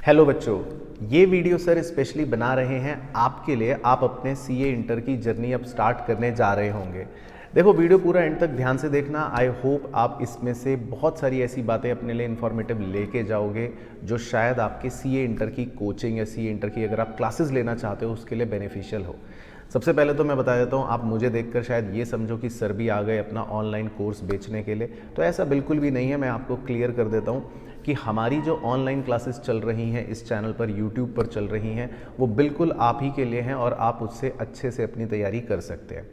Hello बच्चों, ये video sir specially बना रहे हैं आपके लिए। आप अपने सीए इंटर की जर्नी अब स्टार्ट करने जा रहे होंगे। देखो, वीडियो पूरा एंड तक ध्यान से देखना। आई होप आप इसमें से बहुत सारी ऐसी बातें अपने लिए इन्फॉर्मेटिव लेके जाओगे जो शायद आपके सीए इंटर की कोचिंग या सीए इंटर की अगर आप क्लासेस लेना चाहते हो उसके लिए बेनिफिशियल हो। सबसे पहले तो मैं बता देता हूँ, आप मुझे देखकर शायद ये समझो कि सर भी आ गए अपना ऑनलाइन कोर्स बेचने के लिए, तो ऐसा बिल्कुल भी नहीं है। मैं आपको क्लियर कर देता हूँ कि हमारी जो ऑनलाइन क्लासेस चल रही हैं इस चैनल पर, यूट्यूब पर चल रही हैं, वो बिल्कुल आप ही के लिए हैं और आप उससे अच्छे से अपनी तैयारी कर सकते हैं।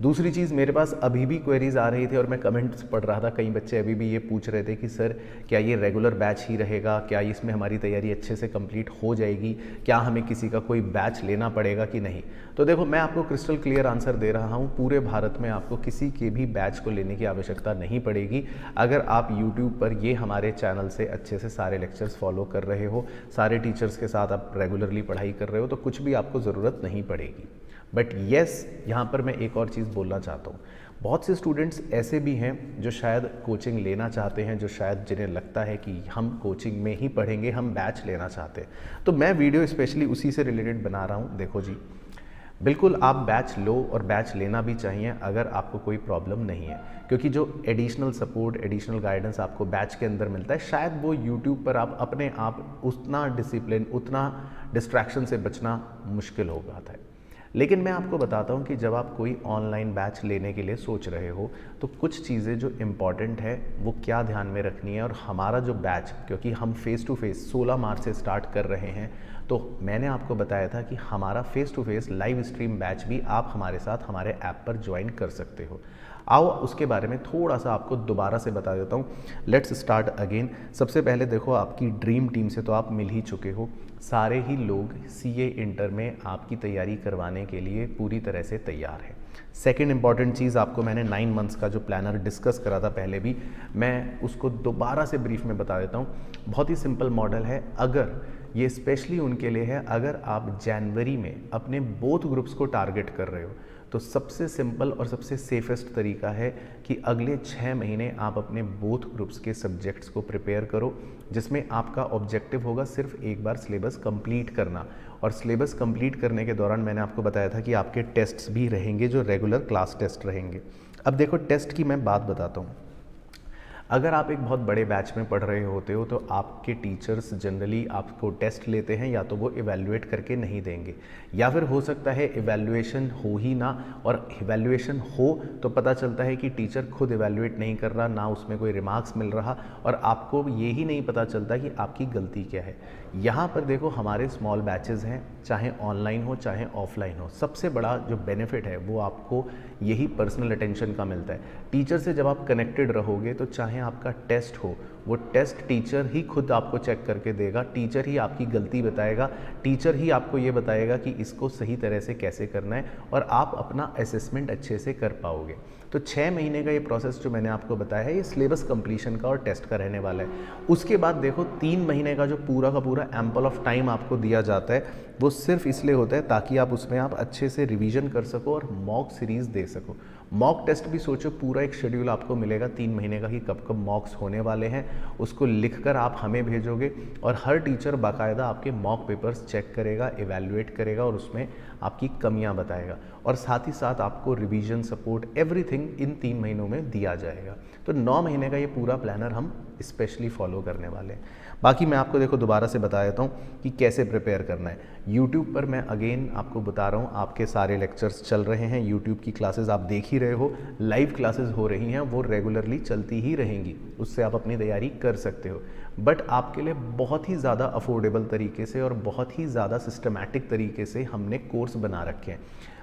दूसरी चीज़, मेरे पास अभी भी क्वेरीज आ रही थी और मैं कमेंट्स पढ़ रहा था, कई बच्चे अभी भी ये पूछ रहे थे कि सर क्या ये रेगुलर बैच ही रहेगा, क्या इसमें हमारी तैयारी अच्छे से कंप्लीट हो जाएगी, क्या हमें किसी का कोई बैच लेना पड़ेगा कि नहीं। तो देखो, मैं आपको क्रिस्टल क्लियर आंसर दे रहा हूँ, पूरे भारत में आपको किसी के भी बैच को लेने की आवश्यकता नहीं पड़ेगी। अगर आप यूट्यूब पर ये हमारे चैनल से अच्छे से सारे लेक्चर्स फॉलो कर रहे हो, सारे टीचर्स के साथ आप रेगुलरली पढ़ाई कर रहे हो, तो कुछ भी आपको ज़रूरत नहीं पड़ेगी। बट येस, यहाँ पर मैं एक और चीज़ बोलना चाहता हूँ। बहुत से स्टूडेंट्स ऐसे भी हैं जो शायद कोचिंग लेना चाहते हैं, जो शायद जिन्हें लगता है कि हम कोचिंग में ही पढ़ेंगे, हम बैच लेना चाहते हैं। तो मैं वीडियो स्पेशली उसी से रिलेटेड बना रहा हूँ। देखो जी, बिल्कुल आप बैच लो और बैच लेना भी चाहिए अगर आपको कोई प्रॉब्लम नहीं है, क्योंकि जो एडिशनल सपोर्ट, एडिशनल गाइडेंस आपको बैच के अंदर मिलता है, शायद वो यूट्यूब पर आप अपने आप उतना डिसिप्लिन, उतना डिस्ट्रैक्शन से बचना मुश्किल हो पाता है। लेकिन मैं आपको बताता हूँ कि जब आप कोई ऑनलाइन बैच लेने के लिए सोच रहे हो तो कुछ चीज़ें जो इम्पॉर्टेंट है वो क्या ध्यान में रखनी है। और हमारा जो बैच, क्योंकि हम फेस टू फेस 16 मार्च से स्टार्ट कर रहे हैं, तो मैंने आपको बताया था कि हमारा face to face live stream batch भी आप हमारे साथ हमारे ऐप पर ज्वाइन कर सकते हो। आओ उसके बारे में थोड़ा सा आपको दोबारा से बता देता हूँ। Let's start again. सबसे पहले देखो, आपकी ड्रीम टीम से तो आप मिल ही चुके हो। सारे ही लोग सीए इंटर में आपकी तैयारी करवाने के लिए पूरी तरह से तैयार है। सेकेंड इंपॉर्टेंट चीज़, आपको मैंने 9 मंथ्स का जो प्लानर डिस्कस करा था पहले भी, मैं उसको दोबारा से ब्रीफ में बता देता हूँ। बहुत ही सिंपल मॉडल है। अगर ये स्पेशली उनके लिए है अगर आप जनवरी में अपने बोथ ग्रुप्स को टारगेट कर रहे हो, तो सबसे सिंपल और सबसे सेफेस्ट तरीका है कि अगले 6 महीने आप अपने बोथ ग्रुप्स के सब्जेक्ट्स को प्रिपेयर करो, जिसमें आपका ऑब्जेक्टिव होगा सिर्फ एक बार सिलेबस कंप्लीट करना। और सिलेबस कंप्लीट करने के दौरान मैंने आपको बताया था कि आपके टेस्ट्स भी रहेंगे जो रेगुलर क्लास टेस्ट रहेंगे। अब देखो, टेस्ट की मैं बात बताता हूँ। अगर आप एक बहुत बड़े बैच में पढ़ रहे होते हो तो आपके टीचर्स जनरली आपको टेस्ट लेते हैं, या तो वो इवैल्यूएट करके नहीं देंगे, या फिर हो सकता है इवैल्यूएशन हो ही ना, और इवैल्यूएशन हो तो पता चलता है कि टीचर खुद इवैल्यूएट नहीं कर रहा, ना उसमें कोई रिमार्क्स मिल रहा, और आपको ये ही नहीं पता चलता कि आपकी गलती क्या है। यहाँ पर देखो, हमारे स्मॉल बैचेस हैं, चाहे ऑनलाइन हो चाहे ऑफलाइन हो, सबसे बड़ा जो बेनिफिट है वो आपको यही पर्सनल अटेंशन का मिलता है। टीचर से जब आप कनेक्टेड रहोगे तो चाहे आपका टेस्ट हो, वो टेस्ट टीचर ही खुद आपको चेक करके देगा, टीचर ही आपकी गलती बताएगा, टीचर ही आपको ये बताएगा कि इसको सही तरह से कैसे करना है, और आप अपना असेसमेंट अच्छे से कर पाओगे। तो 6 महीने का ये प्रोसेस जो मैंने आपको बताया है, ये सिलेबस कंप्लीशन का और टेस्ट का रहने वाला है। उसके बाद देखो, 3 महीने का जो पूरा का पूरा एम्पल ऑफ टाइम आपको दिया जाता है, वो सिर्फ इसलिए होता है ताकि आप उसमें आप अच्छे से रिवीजन कर सको और मॉक सीरीज़ दे सको। मॉक टेस्ट भी सोचो, पूरा एक शेड्यूल आपको मिलेगा 3 महीने का कि कब कब मॉक्स होने वाले हैं, उसको लिखकर आप हमें भेजोगे, और हर टीचर बाकायदा आपके मॉक पेपर्स चेक करेगा, इवैल्यूएट करेगा और उसमें आपकी कमियां बताएगा, और साथ ही साथ आपको रिवीजन सपोर्ट एवरीथिंग इन 3 महीनों में दिया जाएगा। तो 9 महीने का ये पूरा प्लानर हम स्पेशली फॉलो करने वाले हैं। बाकी मैं आपको देखो दोबारा से बता देता हूँ कि कैसे प्रिपेयर करना है। यूट्यूब पर मैं अगेन आपको बता रहा हूँ, आपके सारे लेक्चर्स चल रहे हैं, यूट्यूब की क्लासेस आप देख ही रहे हो, लाइव क्लासेस हो रही हैं, वो रेगुलरली चलती ही रहेंगी, उससे आप अपनी तैयारी कर सकते हो। बट आपके लिए बहुत ही ज़्यादा अफोर्डेबल तरीके से और बहुत ही ज़्यादा सिस्टमैटिक तरीके से हमने कोर्स बना रखे हैं।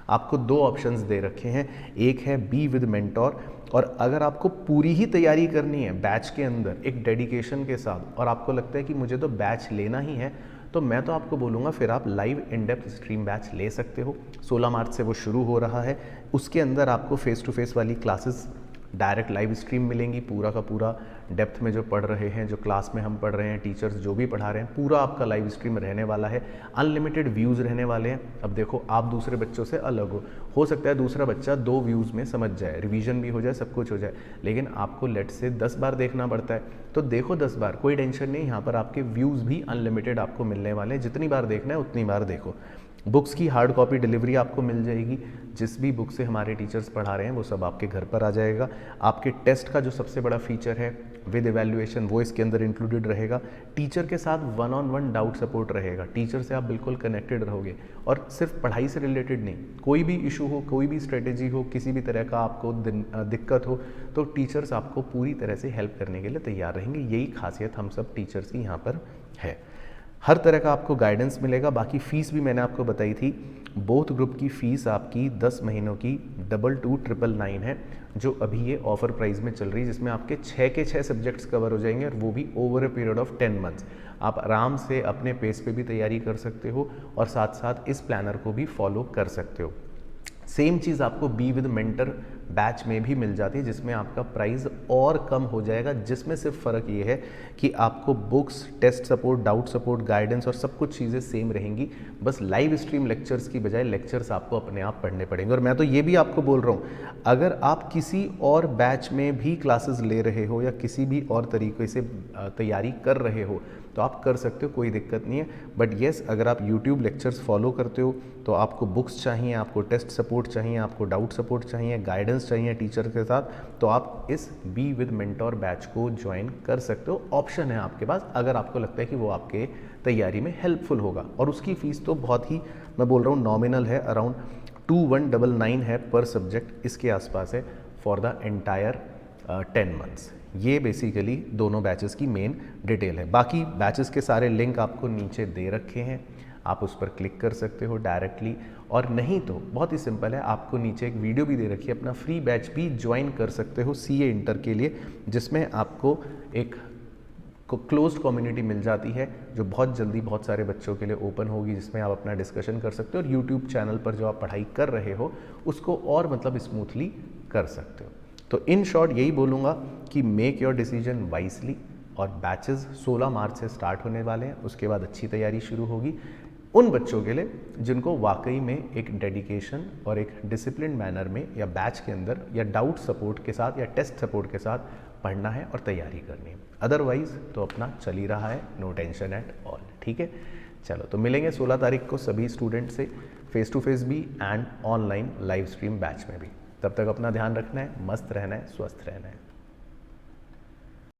आपको 2 ऑप्शंस दे रखे हैं, एक है बी विद मेंटोर, और अगर आपको पूरी ही तैयारी करनी है बैच के अंदर एक डेडिकेशन के साथ, और आपको लगता है कि मुझे तो बैच लेना ही है, तो मैं तो आपको बोलूँगा फिर आप live in depth stream batch ले सकते हो। 16 मार्च से वो शुरू हो रहा है। उसके अंदर आपको फेस टू फेस वाली क्लासेस डायरेक्ट लाइव स्ट्रीम मिलेंगी, पूरा का पूरा डेप्थ में जो पढ़ रहे हैं, जो क्लास में हम पढ़ रहे हैं, टीचर्स जो भी पढ़ा रहे हैं, पूरा आपका लाइव स्ट्रीम रहने वाला है। अनलिमिटेड व्यूज़ रहने वाले हैं। अब देखो आप दूसरे बच्चों से अलग हो सकता है दूसरा बच्चा 2 व्यूज़ में समझ जाए, रिवीजन भी हो जाए, सब कुछ हो जाए, लेकिन आपको लेट से 10 बार देखना पड़ता है, तो देखो 10 बार, कोई टेंशन नहीं। यहाँ पर आपके व्यूज़ भी अनलिमिटेड आपको मिलने वाले हैं, जितनी बार देखना है उतनी बार देखो। बुक्स की हार्ड कॉपी डिलीवरी आपको मिल जाएगी, जिस भी बुक से हमारे टीचर्स पढ़ा रहे हैं वो सब आपके घर पर आ जाएगा। आपके टेस्ट का जो सबसे बड़ा फीचर है विद एवेल्युएशन वो इसके अंदर इंक्लूडेड रहेगा। टीचर के साथ 1-on-1 डाउट सपोर्ट रहेगा, टीचर से आप बिल्कुल कनेक्टेड रहोगे, और सिर्फ पढ़ाई से रिलेटेड नहीं, कोई भी इशू हो, कोई भी स्ट्रेटेजी हो, किसी भी तरह का आपको दिक्कत हो, तो टीचर्स आपको पूरी तरह से हेल्प करने के लिए तैयार रहेंगे। यही खासियत हम सब टीचर्स की यहाँ पर है। हर तरह का आपको गाइडेंस मिलेगा। बाकी फ़ीस भी मैंने आपको बताई थी, बोथ ग्रुप की फ़ीस आपकी 10 महीनों की 22,999 है, जो अभी ये ऑफर प्राइस में चल रही है, जिसमें आपके 6 के 6 सब्जेक्ट्स कवर हो जाएंगे, और वो भी over a period of 10 months. आप आराम से अपने पेस पे भी तैयारी कर सकते हो, और साथ साथ इस प्लानर को भी फॉलो कर सकते हो। सेम चीज़ आपको बी विद मेंटर बैच में भी मिल जाती है, जिसमें आपका प्राइस और कम हो जाएगा, जिसमें सिर्फ फ़र्क ये है कि आपको books, test support, doubt support, guidance और सब कुछ चीज़ें सेम रहेंगी। बस लाइव स्ट्रीम लेक्चर्स की बजाय लेक्चर्स आपको अपने आप पढ़ने पड़ेंगे। और मैं तो ये भी आपको बोल रहा हूँ, अगर आप किसी और बैच में भी क्लासेस ले रहे हो या किसी भी और तरीके से तैयारी कर रहे हो, तो आप कर सकते हो, कोई दिक्कत नहीं है। बट येस, अगर आप यूट्यूब लेक्चर्स फॉलो करते हो तो आपको बुक्स चाहिए, आपको टेस्ट सपोर्ट चाहिए, आपको डाउट सपोर्ट चाहिए, गाइडेंस चाहिए टीचर के साथ, तो आप इस बी विद मेंटोर बैच को ज्वाइन कर सकते हो। ऑप्शन है आपके पास, अगर आपको लगता है कि वो आपके तैयारी में हेल्पफुल होगा। और उसकी फ़ीस तो बहुत ही, मैं बोल रहा हूँ, नॉमिनल है, अराउंड 2199 है पर सब्जेक्ट, इसके आसपास है फॉर द एंटायर 10 मंथ्स। ये बेसिकली दोनों बैचेस की मेन डिटेल है। बाकी बैचेस के सारे लिंक आपको नीचे दे रखे हैं, आप उस पर क्लिक कर सकते हो डायरेक्टली, और नहीं तो बहुत ही सिंपल है, आपको नीचे एक वीडियो भी दे रखी है, अपना फ्री बैच भी ज्वाइन कर सकते हो सीए इंटर के लिए, जिसमें आपको एक क्लोज्ड कम्युनिटी मिल जाती है, जो बहुत जल्दी बहुत सारे बच्चों के लिए ओपन होगी, जिसमें आप अपना डिस्कशन कर सकते हो, और यूट्यूब चैनल पर जो आप पढ़ाई कर रहे हो उसको और मतलब स्मूथली कर सकते हो। तो इन शॉर्ट यही बोलूँगा कि मेक योर डिसीजन वाइसली, और बैचेस 16 मार्च से स्टार्ट होने वाले हैं, उसके बाद अच्छी तैयारी शुरू होगी उन बच्चों के लिए जिनको वाकई में एक डेडिकेशन और एक डिसिप्लिन मैनर में, या बैच के अंदर, या डाउट सपोर्ट के साथ, या टेस्ट सपोर्ट के साथ पढ़ना है और तैयारी करनी है। अदरवाइज तो अपना चल ही रहा है, नो टेंशन एट ऑल। ठीक है, चलो तो मिलेंगे 16 तारीख को सभी स्टूडेंट से, फेस टू फेस भी and online live stream batch में भी। तब तक अपना ध्यान रखना है, मस्त रहना है, स्वस्थ रहना है।